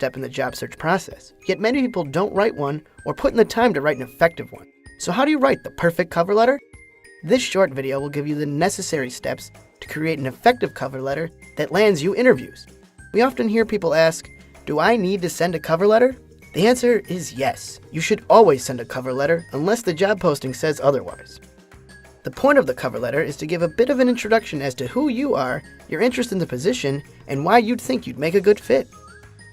step in the job search process, yet many people don't write one or put in the time to write an effective one. So how do you write the perfect cover letter? This short video will give you the necessary steps to create an effective cover letter that lands you interviews. We often hear people ask, do I need to send a cover letter? The answer is yes. You should always send a cover letter unless the job posting says otherwise. The point of the cover letter is to give a bit of an introduction as to who you are, your interest in the position, and why you'd think you'd make a good fit.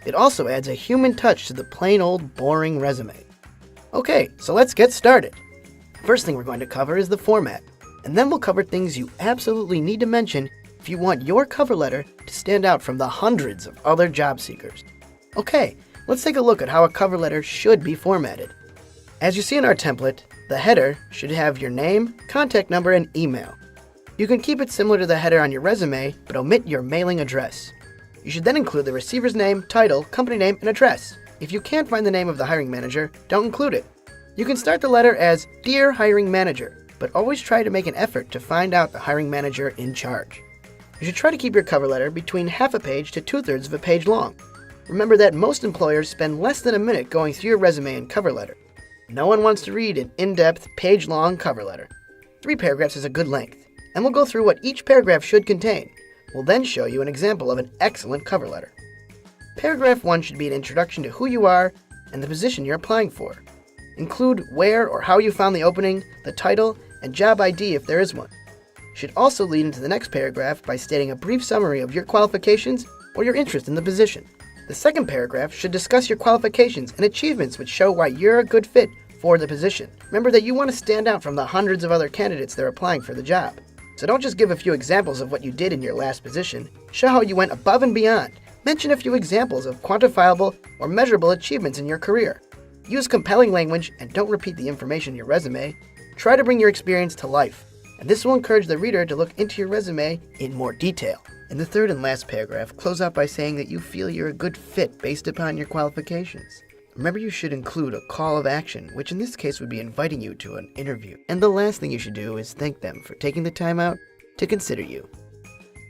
It also adds a human touch to the plain old boring resume. Okay, so let's get started. First thing we're going to cover is the format, and then we'll cover things you absolutely need to mention if you want your cover letter to stand out from the hundreds of other job seekers. Okay, let's take a look at how a cover letter should be formatted. As you see in our template, the header should have your name, contact number, and email. You can keep it similar to the header on your resume, but omit your mailing address. You should then include the receiver's name, title, company name, and address. If you can't find the name of the hiring manager, don't include it. You can start the letter as Dear Hiring Manager, but always try to make an effort to find out the hiring manager in charge. You should try to keep your cover letter between half a page to 2/3 of a page long. Remember that most employers spend less than a minute going through your resume and cover letter. No one wants to read an in-depth, page-long cover letter. 3 paragraphs is a good length, and we'll go through what each paragraph should contain. We'll then show you an example of an excellent cover letter. Paragraph 1 should be an introduction to who you are and the position you're applying for. Include where or how you found the opening, the title, and job ID if there is one. You should also lead into the next paragraph by stating a brief summary of your qualifications or your interest in the position. The second paragraph should discuss your qualifications and achievements which show why you're a good fit for the position. Remember that you want to stand out from the hundreds of other candidates that are applying for the job. So don't just give a few examples of what you did in your last position. Show how you went above and beyond. Mention a few examples of quantifiable or measurable achievements in your career. Use compelling language and don't repeat the information in your resume. Try to bring your experience to life, and this will encourage the reader to look into your resume in more detail. In the third and last paragraph, close out by saying that you feel you're a good fit based upon your qualifications. Remember, you should include a call of action, which in this case would be inviting you to an interview. And the last thing you should do is thank them for taking the time out to consider you.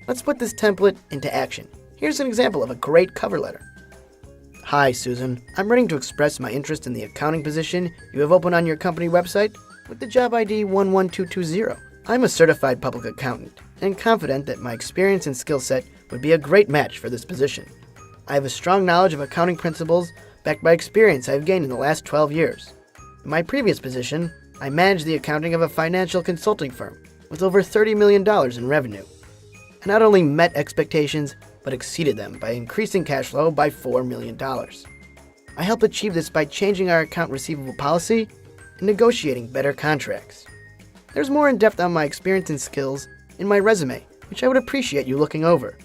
Let's put this template into action. Here's an example of a great cover letter. Hi, Susan. I'm writing to express my interest in the accounting position you have open on your company website with the job ID 11220. I'm a certified public accountant and confident that my experience and skill set would be a great match for this position. I have a strong knowledge of accounting principles backed by experience I have gained in the last 12 years. In my previous position, I managed the accounting of a financial consulting firm with over $30 million in revenue. I not only met expectations, but exceeded them by increasing cash flow by $4 million. I helped achieve this by changing our account receivable policy and negotiating better contracts. There's more in depth on my experience and skills in my resume, which I would appreciate you looking over.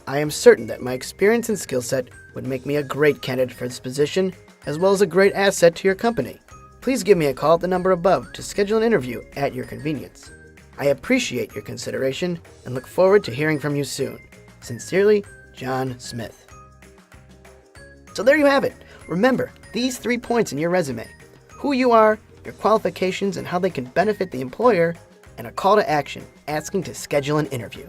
I am certain that my experience and skill set would make me a great candidate for this position, as well as a great asset to your company. Please give me a call at the number above to schedule an interview at your convenience. I appreciate your consideration and look forward to hearing from you soon. Sincerely, John Smith. So there you have it. Remember these 3 points in your resume: who you are, your qualifications and how they can benefit the employer, and a call to action asking to schedule an interview.